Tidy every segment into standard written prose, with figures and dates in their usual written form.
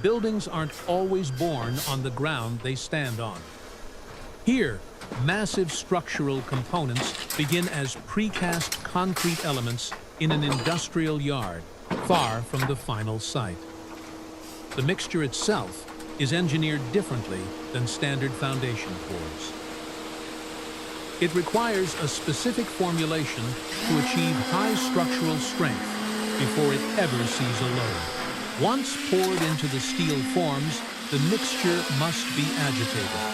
buildings aren't always born on the ground they stand on. Here, massive structural components begin as precast concrete elements in an industrial yard, far from the final site. The mixture itself is engineered differently than standard foundation pours. It requires a specific formulation to achieve high structural strength before it ever sees a load. Once poured into the steel forms, the mixture must be agitated.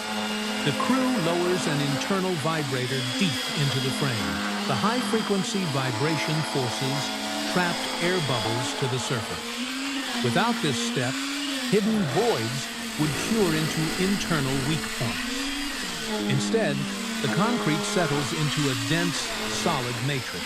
The crew lowers an internal vibrator deep into the frame. The high-frequency vibration forces trapped air bubbles to the surface. Without this step, hidden voids would cure into internal weak points. Instead, the concrete settles into a dense, solid matrix.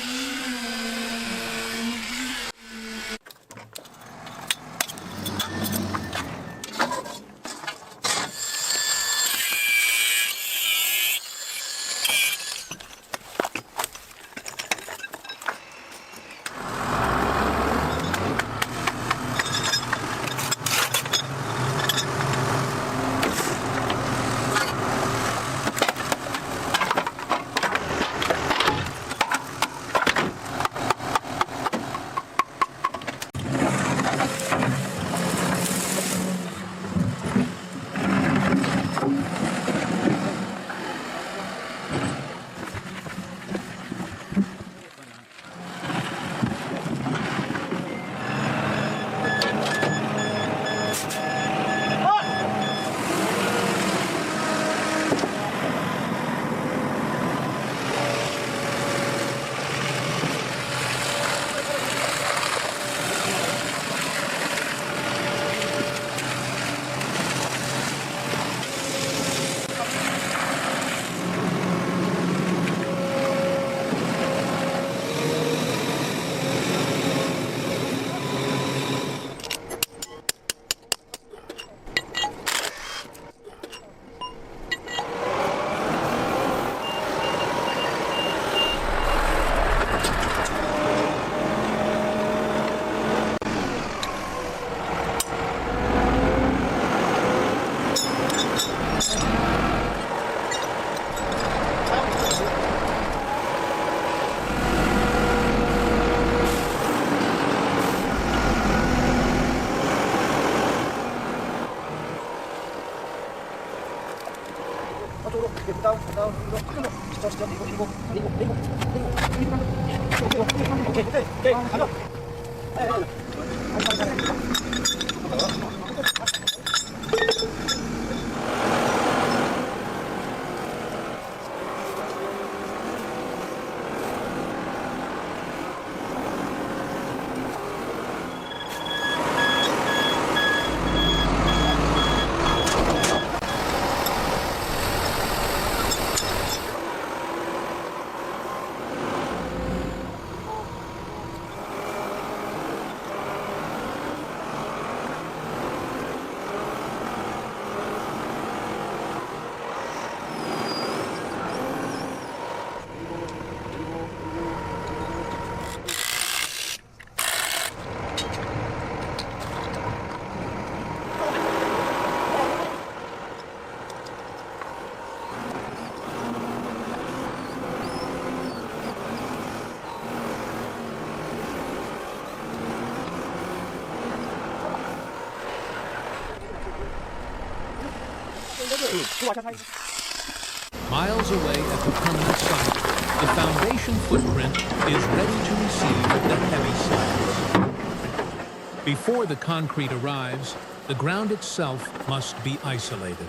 Miles away at the permanent site, the foundation footprint is ready to receive the heavy slabs. Before the concrete arrives, the ground itself must be isolated.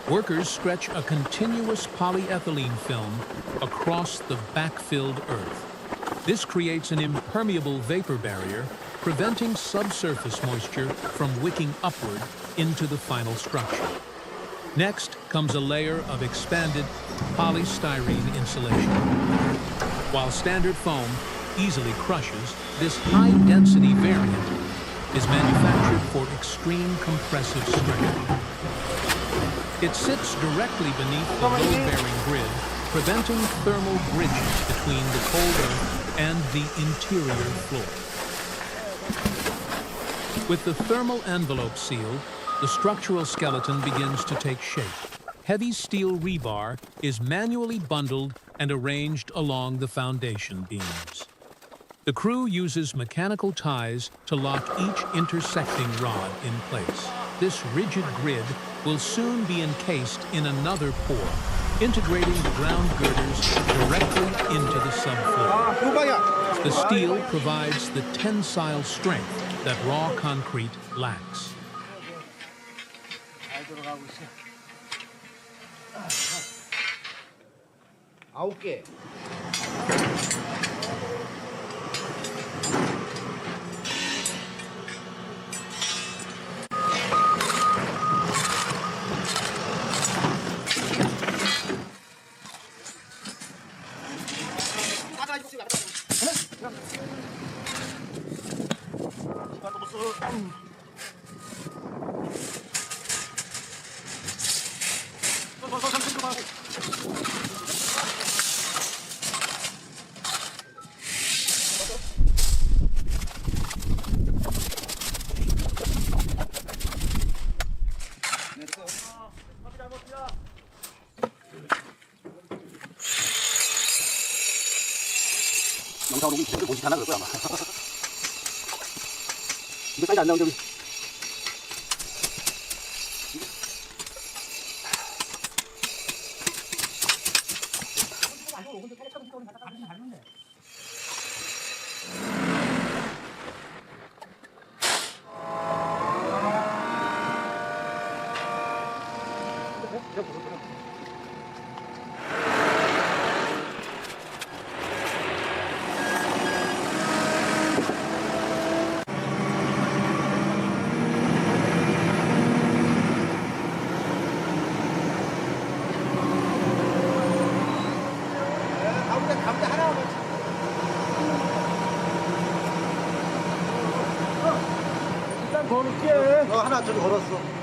Workers stretch a continuous polyethylene film across the backfilled earth. This creates an impermeable vapor barrier, preventing subsurface moisture from wicking upward into the final structure. Next comes a layer of expanded polystyrene insulation. While standard foam easily crushes, this high-density variant is manufactured for extreme compressive strength. It sits directly beneath the load-bearing grid, preventing thermal bridges between the cold earth and the interior floor. With the thermal envelope sealed, the structural skeleton begins to take shape. Heavy steel rebar is manually bundled and arranged along the foundation beams. The crew uses mechanical ties to lock each intersecting rod in place. This rigid grid will soon be encased in another pour, integrating the ground girders directly into the subfloor. The steel provides the tensile strength that raw concrete lacks. 영상 녹음 제대로 보시지 않아 그럴 거야 아마. 이거 사이즈 안 나오는데 우리. 너 하나 저기 걸었어.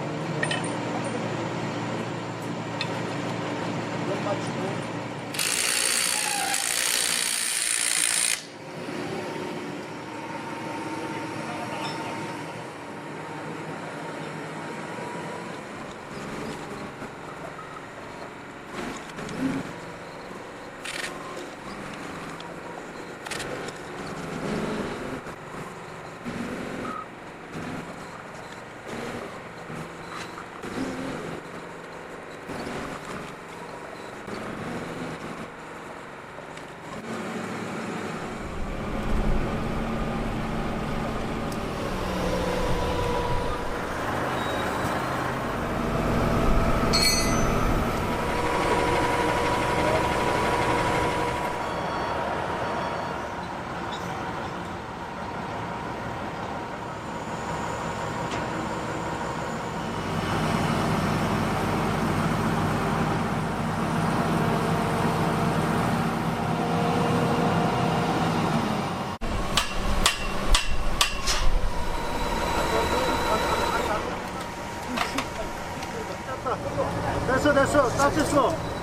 됐어. 따뜻했어.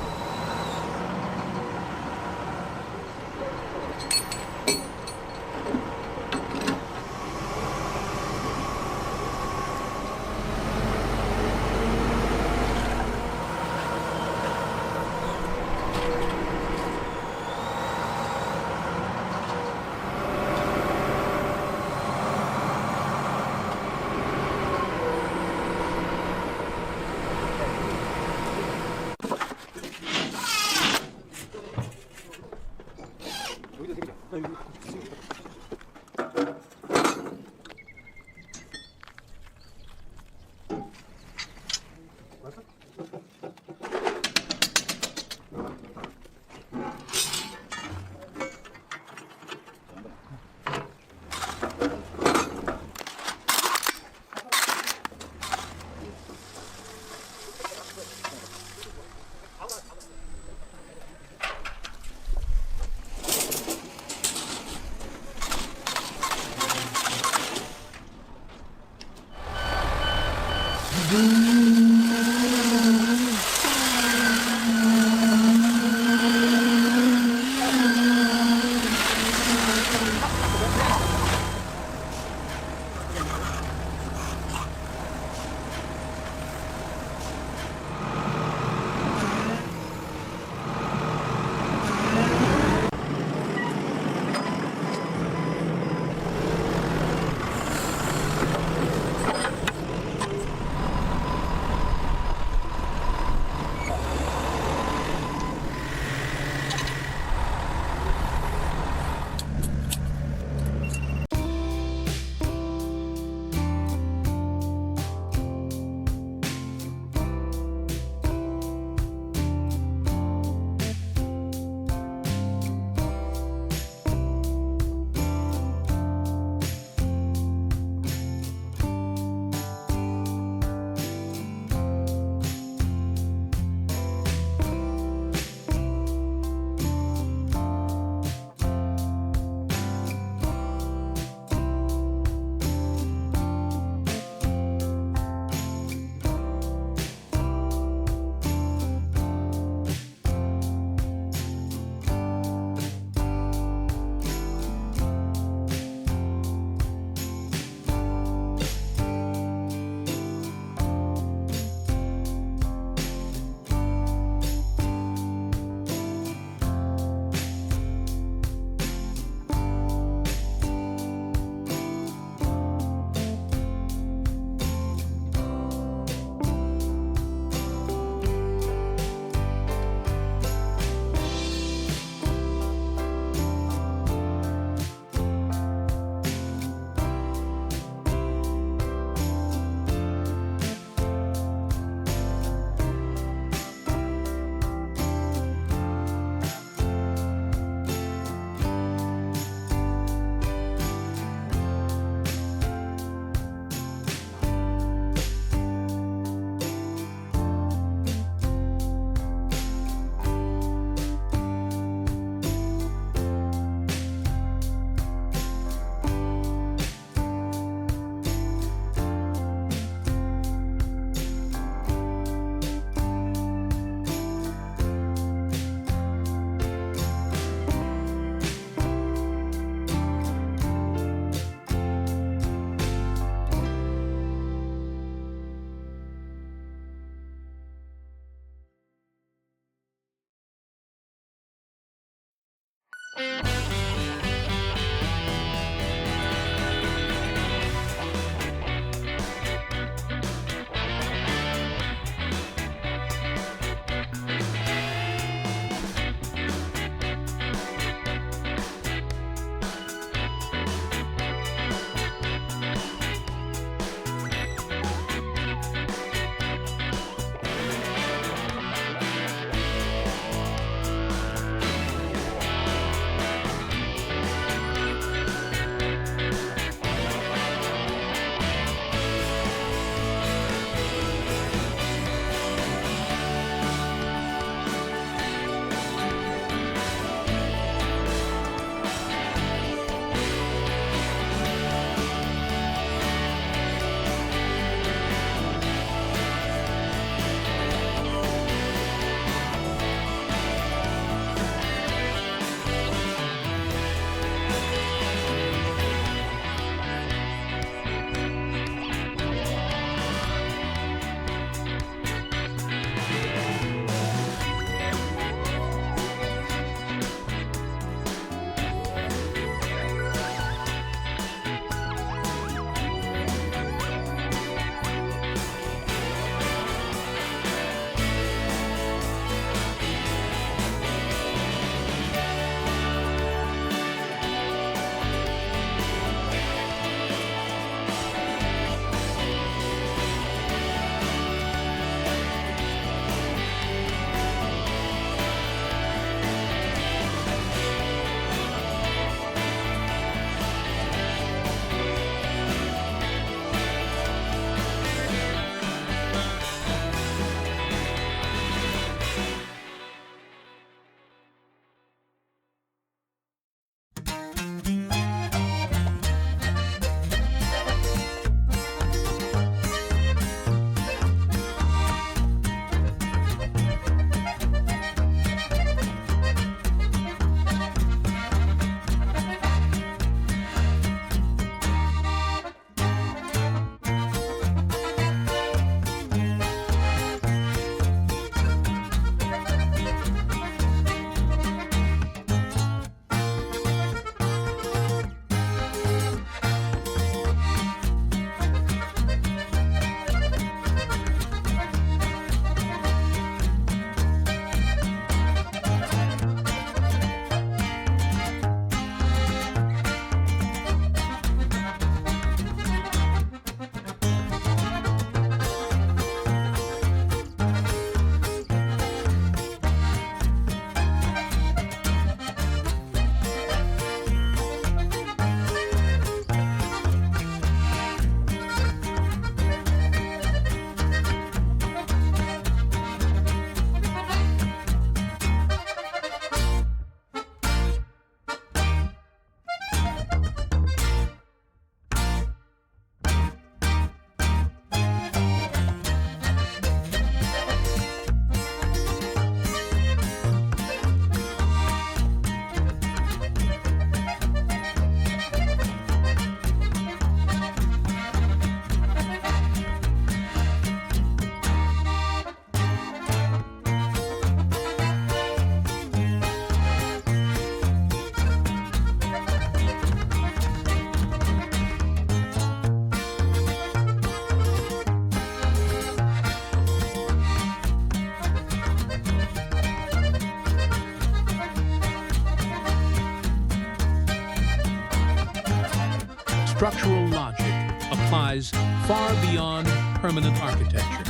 structural logic applies far beyond permanent architecture.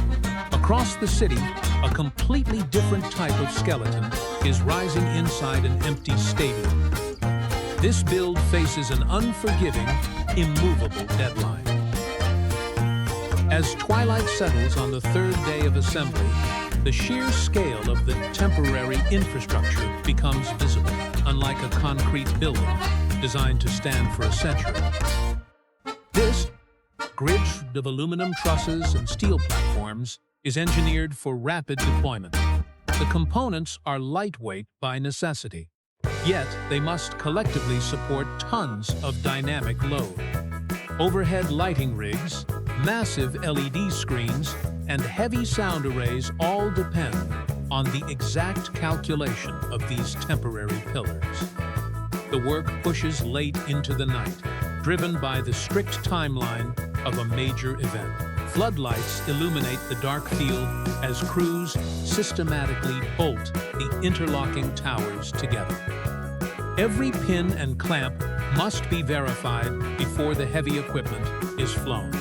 Across the city, a completely different type of skeleton is rising inside an empty stadium. This build faces an unforgiving, immovable deadline. As twilight settles on the third day of assembly, the sheer scale of the temporary infrastructure becomes visible, unlike a concrete building designed to stand for a century. This, grid of aluminum trusses and steel platforms, is engineered for rapid deployment. The components are lightweight by necessity, yet they must collectively support tons of dynamic load. Overhead lighting rigs, massive LED screens, and heavy sound arrays all depend on the exact calculation of these temporary pillars. The work pushes late into the night, driven by the strict timeline of a major event. Floodlights illuminate the dark field as crews systematically bolt the interlocking towers together. Every pin and clamp must be verified before the heavy equipment is flown.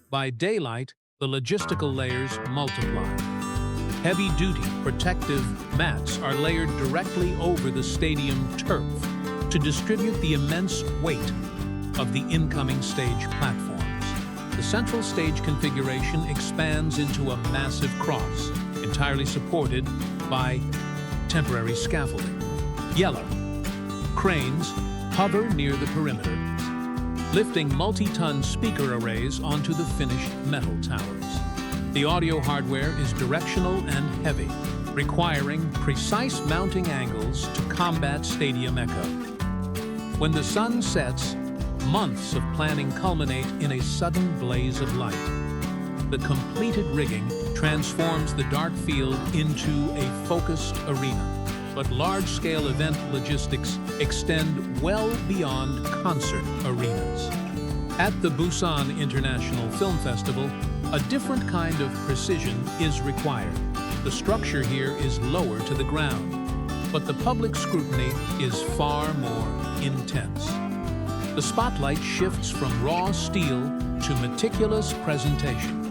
By daylight, the logistical layers multiply. Heavy-duty protective mats are layered directly over the stadium turf to distribute the immense weight of the incoming stage platforms. The central stage configuration expands into a massive cross, entirely supported by temporary scaffolding. Yellow cranes hover near the perimeter, lifting multi-ton speaker arrays onto the finished metal towers. The audio hardware is directional and heavy, requiring precise mounting angles to combat stadium echo. When the sun sets, months of planning culminate in a sudden blaze of light. The completed rigging transforms the dark field into a focused arena, but large-scale event logistics extend well beyond concert arenas. At the Busan International Film Festival, A different kind of precision is required. The structure here is lower to the ground, but the public scrutiny is far more intense. The spotlight shifts from raw steel to meticulous presentation.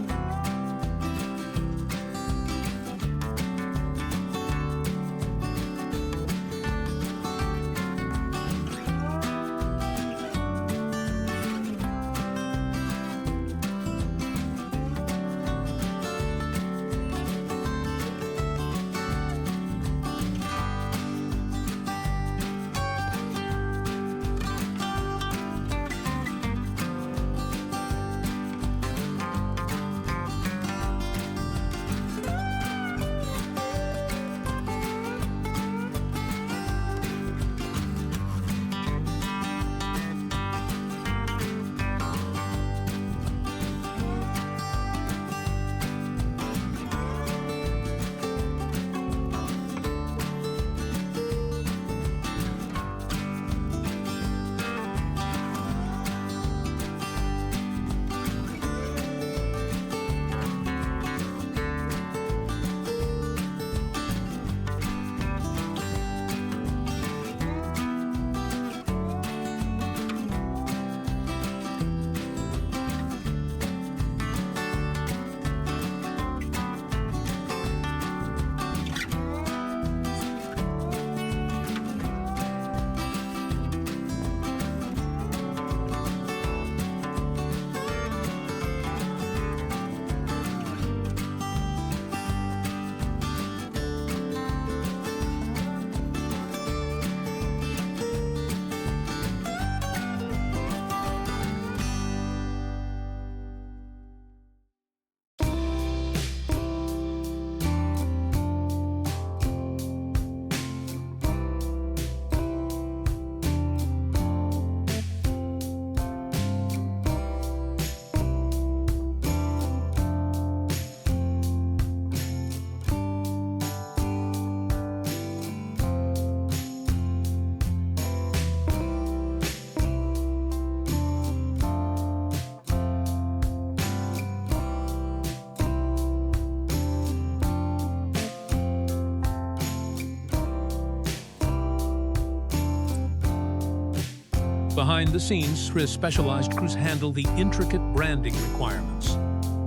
Behind the scenes, Truss specialized crews handle the intricate branding requirements.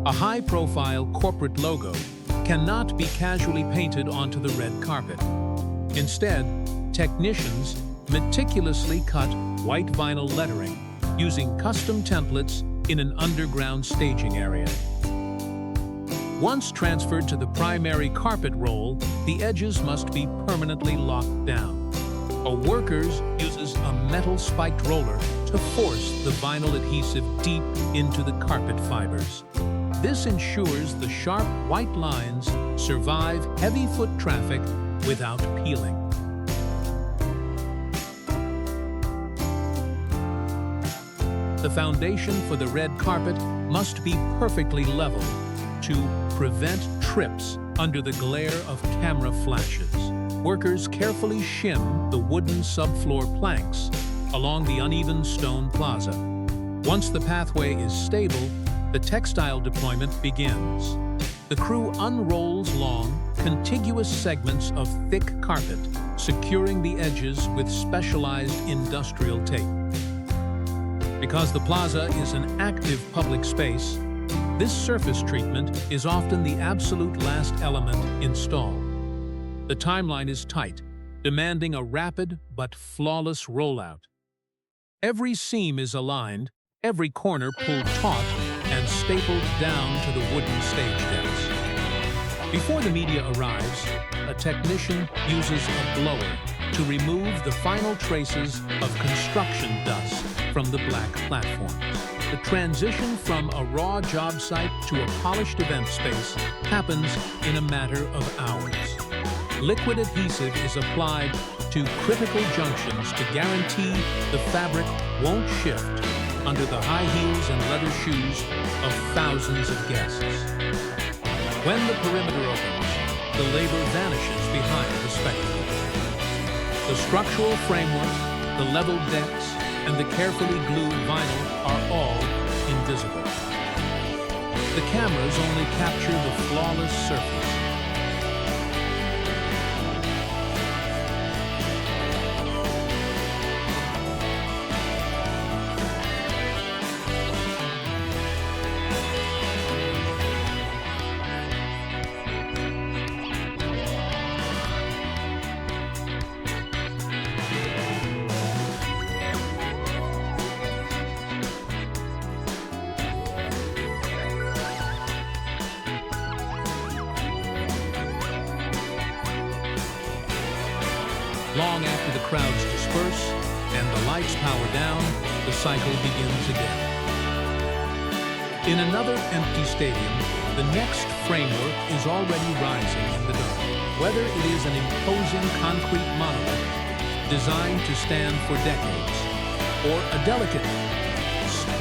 A high-profile corporate logo cannot be casually painted onto the red carpet. Instead, technicians meticulously cut white vinyl lettering using custom templates in an underground staging area. Once transferred to the primary carpet roll, the edges must be permanently locked down. A worker uses a metal spiked roller to force the vinyl adhesive deep into the carpet fibers. This ensures the sharp white lines survive heavy foot traffic without peeling. The foundation for the red carpet must be perfectly level to prevent trips under the glare of camera flashes. Workers carefully shim the wooden subfloor planks along the uneven stone plaza. Once the pathway is stable, the textile deployment begins. The crew unrolls long, contiguous segments of thick carpet, securing the edges with specialized industrial tape. Because the plaza is an active public space, this surface treatment is often the absolute last element installed. The timeline is tight, demanding a rapid but flawless rollout. Every seam is aligned, every corner pulled taut and stapled down to the wooden stage decks. Before the media arrives, a technician uses a blower to remove the final traces of construction dust from the black platforms. The transition from a raw job site to a polished event space happens in a matter of hours. Liquid adhesive is applied to critical junctions to guarantee the fabric won't shift under the high heels and leather shoes of thousands of guests. When the perimeter opens, the labor vanishes behind the spectacle. The structural framework, the leveled decks, and the carefully glued vinyl are all invisible. the cameras only capture the flawless surface. Long after the crowds disperse and the lights power down, the cycle begins again. In another empty stadium, the next framework is already rising in the dark. Whether it is an imposing concrete monolith designed to stand for decades, or a delicate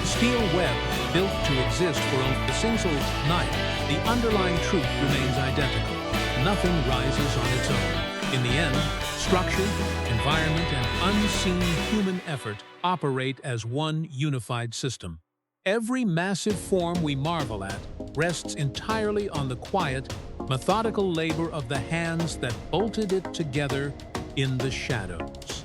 steel web built to exist for a single night, the underlying truth remains identical. Nothing rises on its own. In the end, structure, environment, and unseen human effort operate as one unified system. Every massive form we marvel at rests entirely on the quiet, methodical labor of the hands that bolted it together in the shadows.